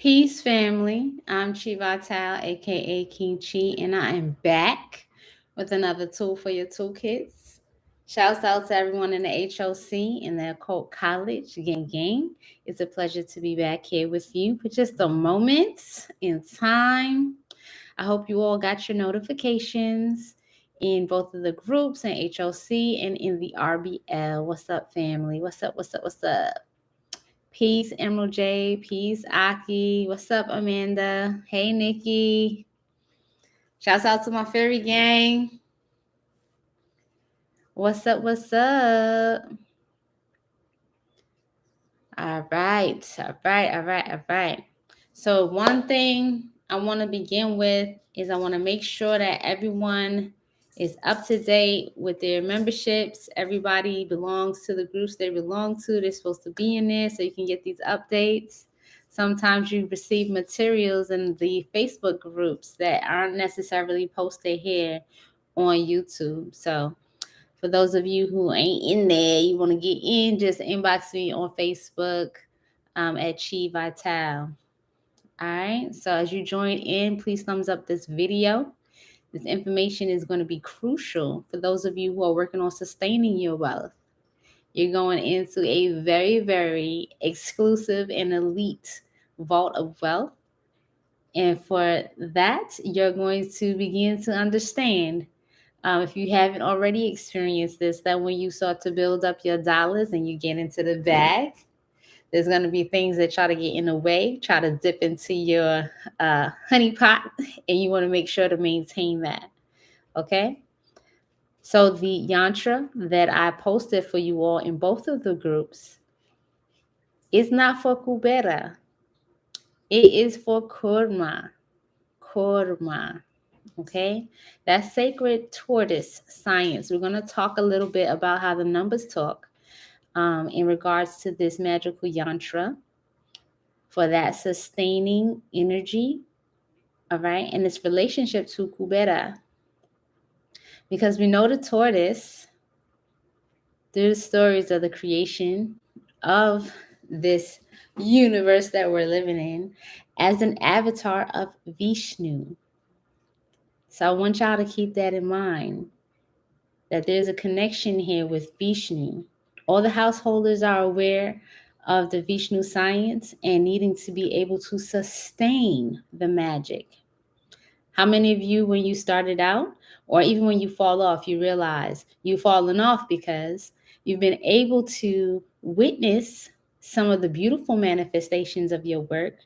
Peace, family. I'm Chi Vital, aka King Chi, and I am back with another tool for your toolkits. Shouts out to everyone in the HOC and the Occult College. Gang. It's a pleasure to be back here with you for just a moment in time. I hope you all got your notifications in both of the groups and HOC and in the RBL. What's up, family? What's up? Peace, Emerald J. Peace, Aki. What's up, Amanda? Hey, Nikki. Shouts out to my fairy gang. What's up? All right. So, one thing I want to begin with is I want to make sure that everyone is up to date with their memberships. Everybody belongs to the groups they belong to. They're supposed to be in there so you can get these updates. Sometimes you receive materials in the Facebook groups that aren't necessarily posted here on YouTube. So, for those of you who ain't in there, you want to get in, just inbox me on Facebook at Chi Vital. All right. So as you join in, please thumbs up this video. This information is going to be crucial for those of you who are working on sustaining your wealth. You're going into a very, very exclusive and elite vault of wealth. And for that, you're going to begin to understand, if you haven't already experienced this, that when you start to build up your dollars and you get into the bag, there's going to be things that try to get in the way, try to dip into your honey pot, and you want to make sure to maintain that. Okay? So, the yantra that I posted for you all in both of the groups is not for Kubera, it is for Kurma. Kurma. Okay? That's sacred tortoise science. We're going to talk a little bit about how the numbers talk in regards to this magical yantra for that sustaining energy, all right, and its relationship to Kubera. Because we know the tortoise, through the stories of the creation of this universe that we're living in, as an avatar of Vishnu. So I want y'all to keep that in mind, that there's a connection here with Vishnu. All the householders are aware of the Vishnu science and needing to be able to sustain the magic. How many of you, when you started out, or even when you fall off, you realize you've fallen off because you've been able to witness some of the beautiful manifestations of your work,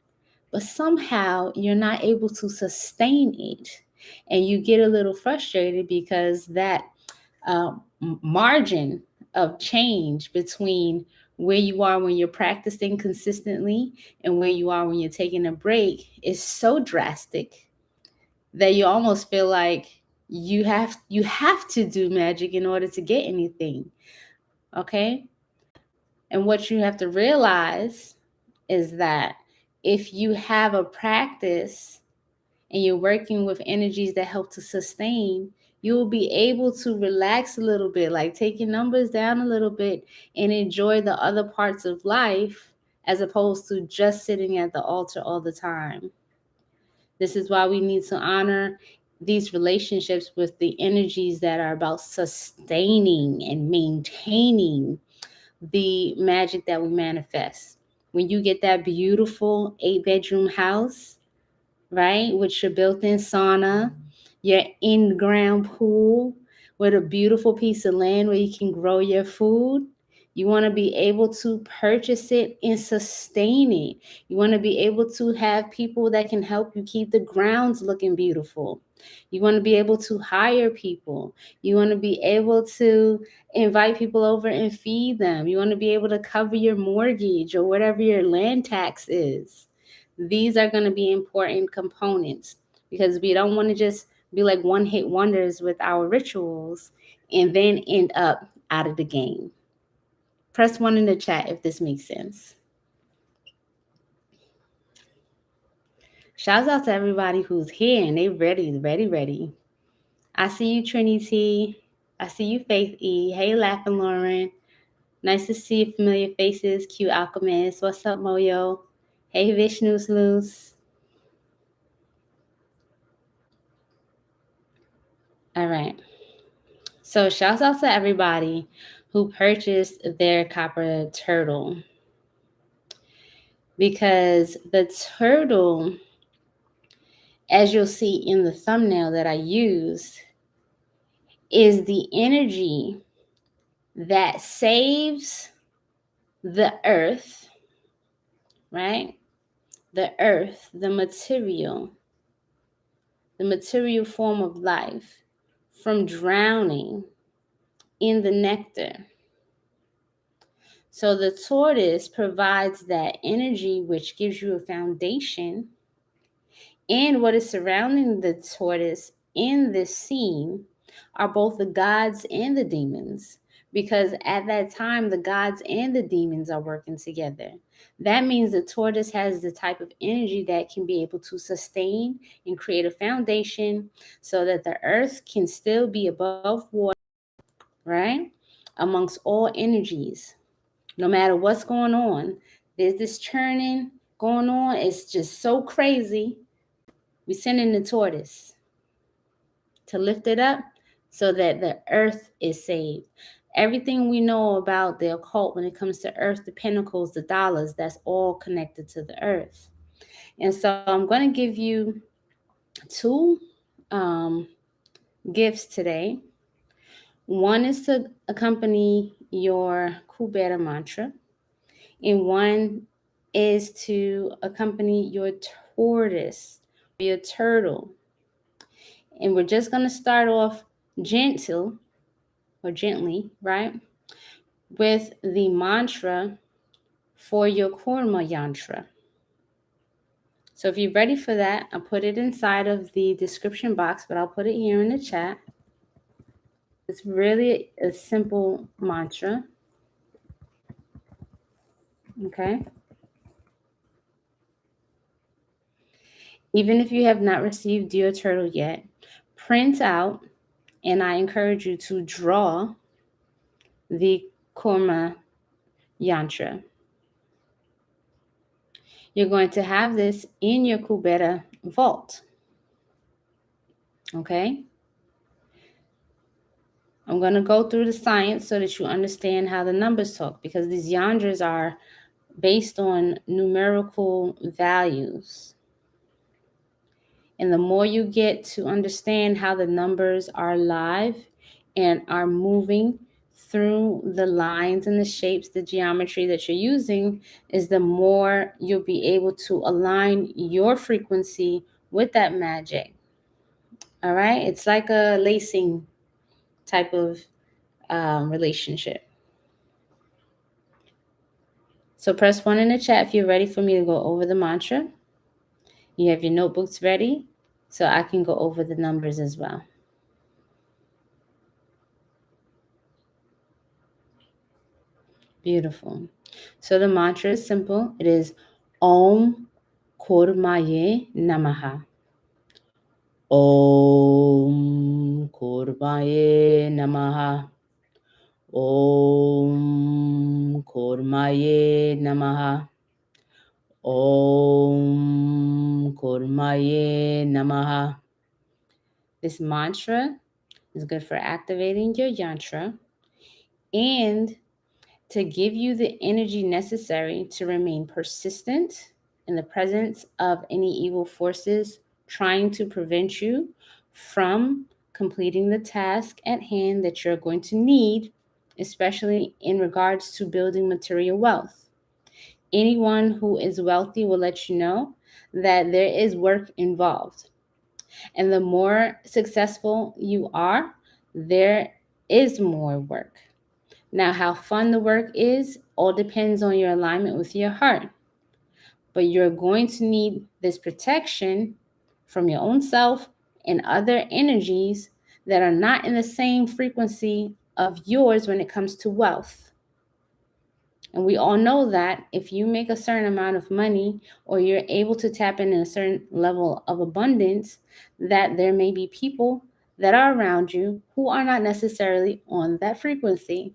but somehow you're not able to sustain it. And you get a little frustrated because that margin of change between where you are when you're practicing consistently and where you are when you're taking a break is so drastic that you almost feel like you have to do magic in order to get anything. Okay? And what you have to realize is that if you have a practice and you're working with energies that help to sustain, you will be able to relax a little bit, like take your numbers down a little bit and enjoy the other parts of life as opposed to just sitting at the altar all the time. This is why we need to honor these relationships with the energies that are about sustaining and maintaining the magic that we manifest. When you get that beautiful 8-bedroom house, right, with your built-in sauna, your in-ground pool, with a beautiful piece of land where you can grow your food, you want to be able to purchase it and sustain it. You want to be able to have people that can help you keep the grounds looking beautiful. You want to be able to hire people. You want to be able to invite people over and feed them. You want to be able to cover your mortgage or whatever your land tax is. These are going to be important components because we don't want to just be like one-hit wonders with our rituals and then end up out of the game. Press 1 in the chat if this makes sense. Shouts out to everybody who's here and they ready. I see you, Trinity. I see you, Faith E. Hey, Laughing Lauren. Nice to see familiar faces. Q Alchemist. What's up, Moyo? Hey, Vishnu's loose. All right. So shouts out to everybody who purchased their copper turtle, because the turtle, as you'll see in the thumbnail that I used, is the energy that saves the earth, right? The earth, the material form of life, from drowning in the nectar. So the tortoise provides that energy, which gives you a foundation, and what is surrounding the tortoise in this scene are both the gods and the demons, because at that time the gods and the demons are working together. That means the tortoise has the type of energy that can be able to sustain and create a foundation so that the earth can still be above water, right? Amongst all energies, no matter what's going on. There's this churning going on. It's just so crazy. We send in the tortoise to lift it up so that the earth is saved. Everything we know about the occult when it comes to earth, the pentacles, the dollars, that's all connected to the earth. And so I'm going to give you two gifts today. One is to accompany your Kubera mantra, and one is to accompany your tortoise, your turtle. And we're just going to start off gently, right, with the mantra for your Kurma yantra. So if you're ready for that, I'll put it inside of the description box, but I'll put it here in the chat. It's really a simple mantra. Okay. Even if you have not received your turtle yet, print out, and I encourage you to draw the Korma yantra. You're going to have this in your Kubera vault. Okay? I'm going to go through the science so that you understand how the numbers talk, because these yantras are based on numerical values. And the more you get to understand how the numbers are alive and are moving through the lines and the shapes, the geometry that you're using, is the more you'll be able to align your frequency with that magic. All right? It's like a lacing type of relationship. So press 1 in the chat if you're ready for me to go over the mantra. You have your notebooks ready, so I can go over the numbers as well. Beautiful. So the mantra is simple. It is Om KOORMAYA NAMAHA. Om KOORMAYA NAMAHA. Om KOORMAYA NAMAHA. Om KOORMAYA NAMAHA. This mantra is good for activating your yantra and to give you the energy necessary to remain persistent in the presence of any evil forces trying to prevent you from completing the task at hand that you're going to need, especially in regards to building material wealth. Anyone who is wealthy will let you know that there is work involved. And the more successful you are, there is more work. Now, how fun the work is all depends on your alignment with your heart. But you're going to need this protection from your own self and other energies that are not in the same frequency of yours when it comes to wealth. And we all know that if you make a certain amount of money or you're able to tap into a certain level of abundance, that there may be people that are around you who are not necessarily on that frequency.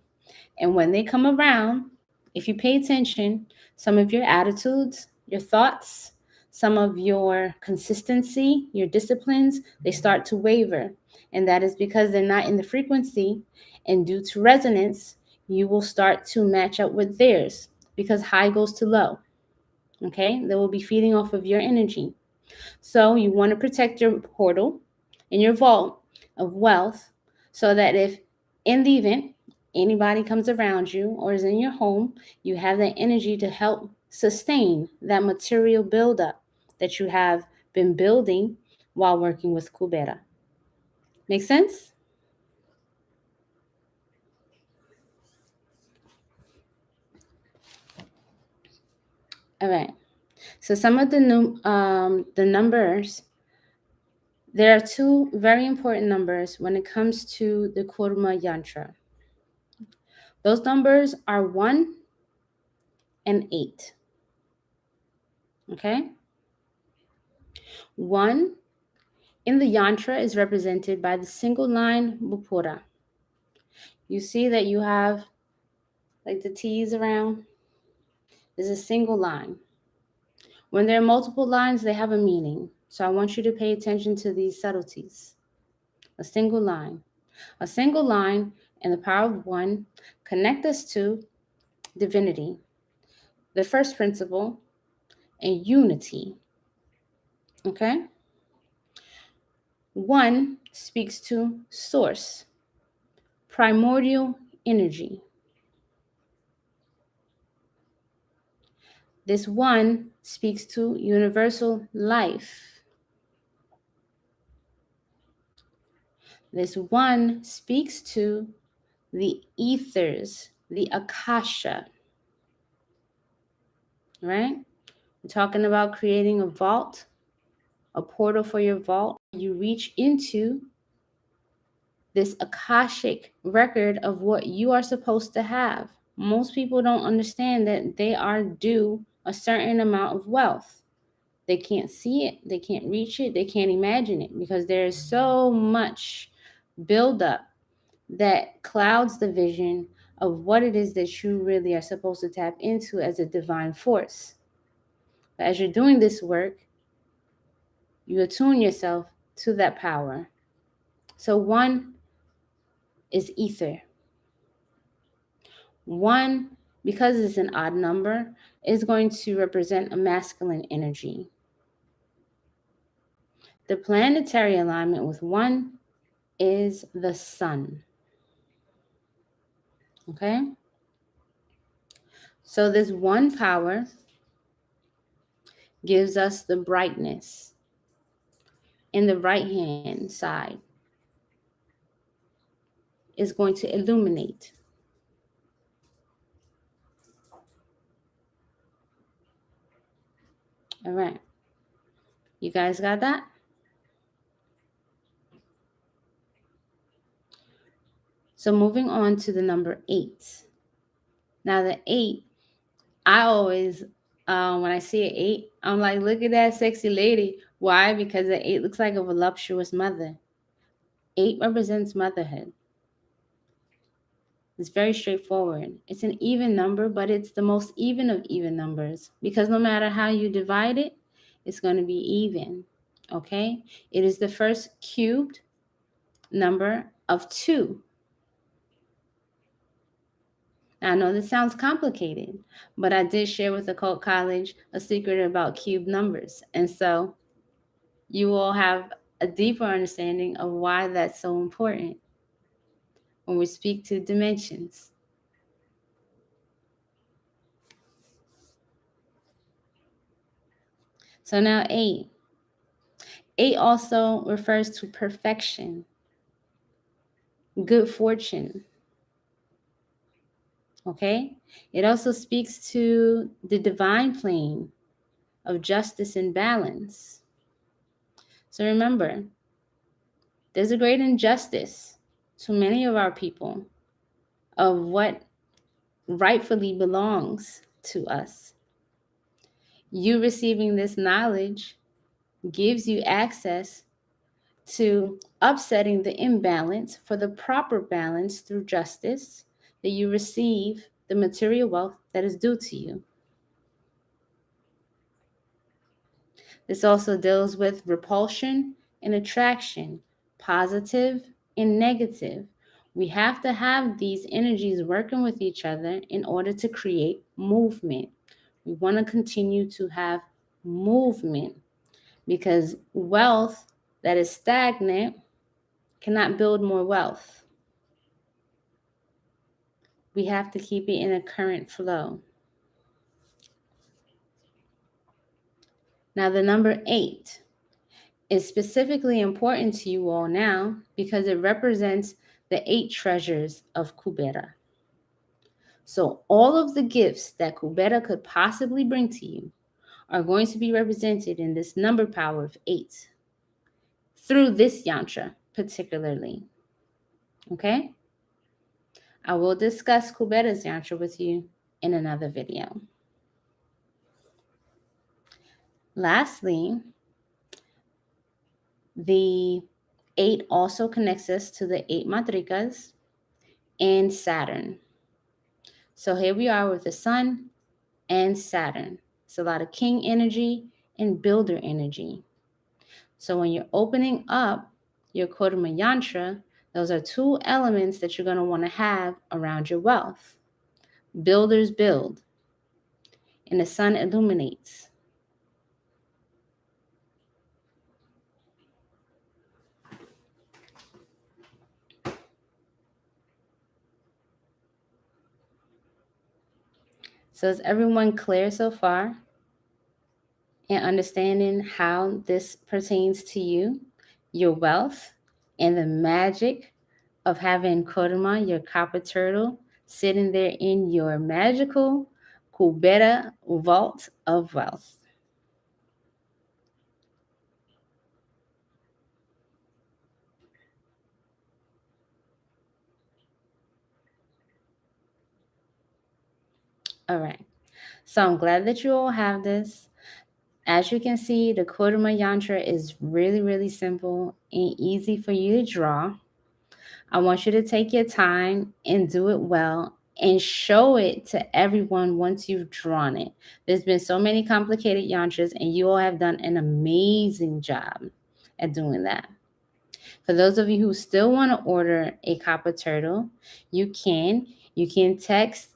And when they come around, if you pay attention, some of your attitudes, your thoughts, some of your consistency, your disciplines, they start to waver. And that is because they're not in the frequency. And due to resonance, you will start to match up with theirs because high goes to low. Okay? They will be feeding off of your energy. So you want to protect your portal and your vault of wealth so that if in the event anybody comes around you or is in your home, you have that energy to help sustain that material buildup that you have been building while working with Kubera. Make sense? All right. So some of the numbers, there are two very important numbers when it comes to the Kurma yantra. Those numbers are 1 and 8. Okay? 1 in the yantra is represented by the single line Bupura. You see that you have like the T's around. There's a single line. When there are multiple lines, they have a meaning. So I want you to pay attention to these subtleties. A single line. A single line and the power of 1 connect us to divinity, the first principle, and unity. Okay? 1 speaks to source, primordial energy. This 1 speaks to universal life. This 1 speaks to the ethers, the akasha. Right? We're talking about creating a vault, a portal for your vault. You reach into this akashic record of what you are supposed to have. Most people don't understand that they are due a certain amount of wealth. They can't see it, they can't reach it, they can't imagine it because there is so much buildup that clouds the vision of what it is that you really are supposed to tap into as a divine force. But as you're doing this work, you attune yourself to that power. So 1 is ether. 1, because it's an odd number, is going to represent a masculine energy. The planetary alignment with 1 is the sun. Okay? So this 1 power gives us the brightness in the right hand side. Is going to illuminate. All right. You guys got that? So moving on to the number 8. Now the 8, I always, when I see an 8, I'm like, look at that sexy lady. Why? Because the 8 looks like a voluptuous mother. 8 represents motherhood. It's very straightforward. It's an even number, but it's the most even of even numbers because no matter how you divide it, it's going to be even. Okay? It is the first cubed number of 2. Now, I know this sounds complicated, but I did share with Occult College a secret about cube numbers. And so you will have a deeper understanding of why that's so important when we speak to dimensions. So now 8. 8 also refers to perfection, good fortune. Okay? It also speaks to the divine plane of justice and balance. So remember, there's a great injustice to many of our people of what rightfully belongs to us. You receiving this knowledge gives you access to upsetting the imbalance for the proper balance through justice that you receive the material wealth that is due to you. This also deals with repulsion and attraction, positive and negative. We have to have these energies working with each other in order to create movement. We want to continue to have movement because wealth that is stagnant cannot build more wealth. We have to keep it in a current flow. Now, the number 8 is specifically important to you all now because it represents the 8 treasures of Kubera. So, all of the gifts that Kubera could possibly bring to you are going to be represented in this number power of 8 through this yantra, particularly. Okay? I will discuss Kubera's yantra with you in another video. Lastly, the 8 also connects us to the 8 madrigas and Saturn. So here we are with the Sun and Saturn. It's a lot of king energy and builder energy. So when you're opening up your Kurma yantra, those are 2 elements that you're going to want to have around your wealth. Builders build, and the sun illuminates. So is everyone clear so far in understanding how this pertains to you, your wealth, and the magic of having Kurma, your copper turtle, sitting there in your magical Kubera vault of wealth? All right. So I'm glad that you all have this. As you can see, the Kurma yantra is really, really simple and easy for you to draw. I want you to take your time and do it well and show it to everyone once you've drawn it. There's been so many complicated yantras, and you all have done an amazing job at doing that. For those of you who still want to order a copper turtle, you can. You can text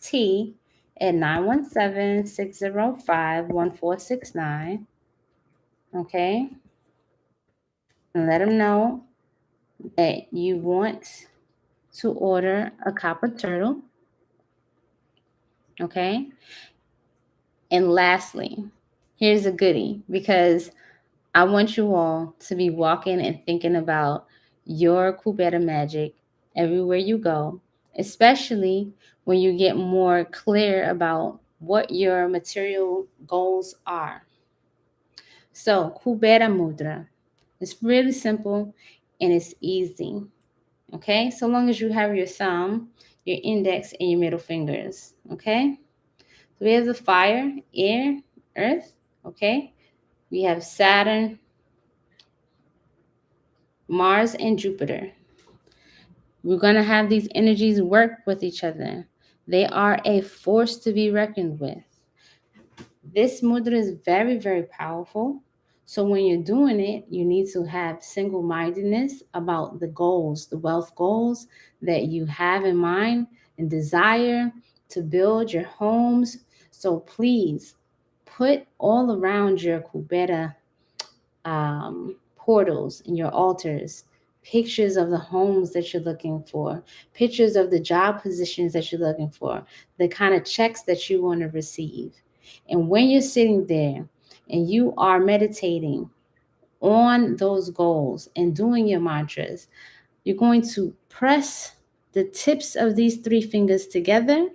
T at 917-605-1469. Okay? And let them know that you want to order a copper turtle. Okay? And lastly, here's a goodie because I want you all to be walking and thinking about your Kubera magic everywhere you go, especially when you get more clear about what your material goals are. So, Kubera mudra. It's really simple and it's easy. Okay? So long as you have your thumb, your index, and your middle fingers. Okay? So we have the fire, air, earth. Okay? We have Saturn, Mars, and Jupiter. We're going to have these energies work with each other. They are a force to be reckoned with. This mudra is very, very powerful. So when you're doing it, you need to have single-mindedness about the goals, the wealth goals that you have in mind and desire to build your homes. So please put all around your Kubera portals and your altars pictures of the homes that you're looking for, pictures of the job positions that you're looking for, the kind of checks that you want to receive. And when you're sitting there and you are meditating on those goals and doing your mantras, you're going to press the tips of these 3 fingers together,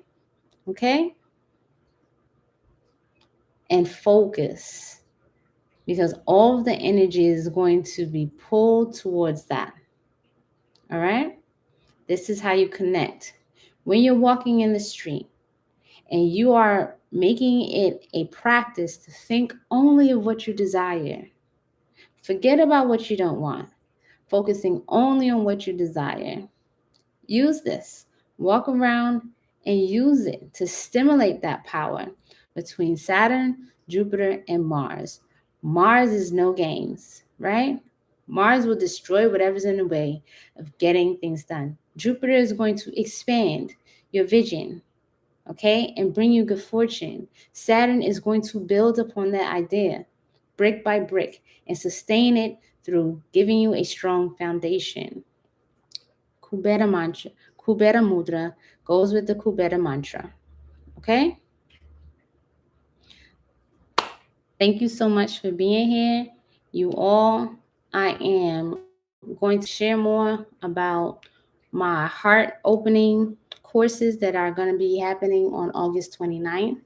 okay? And focus, because all of the energy is going to be pulled towards that. All right? This is how you connect. When you're walking in the street and you are making it a practice to think only of what you desire, forget about what you don't want, focusing only on what you desire. Use this. Walk around and use it to stimulate that power. between Saturn, Jupiter, and Mars. Mars is no games, right? Mars will destroy whatever's in the way of getting things done. Jupiter is going to expand your vision, okay, and bring you good fortune. Saturn is going to build upon that idea brick by brick and sustain it through giving you a strong foundation. Kubera mantra, Kubera mudra goes with the Kubera mantra, okay? Thank you so much for being here. You all, I am going to share more about my heart opening courses that are going to be happening on August 29th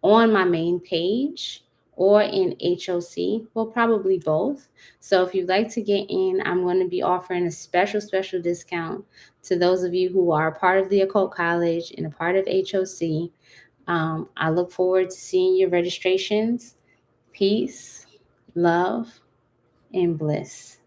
on my main page or in HOC. Well, probably both. So if you'd like to get in, I'm going to be offering a special discount to those of you who are a part of the Occult College and a part of HOC. I look forward to seeing your registrations. Peace, love, and bliss.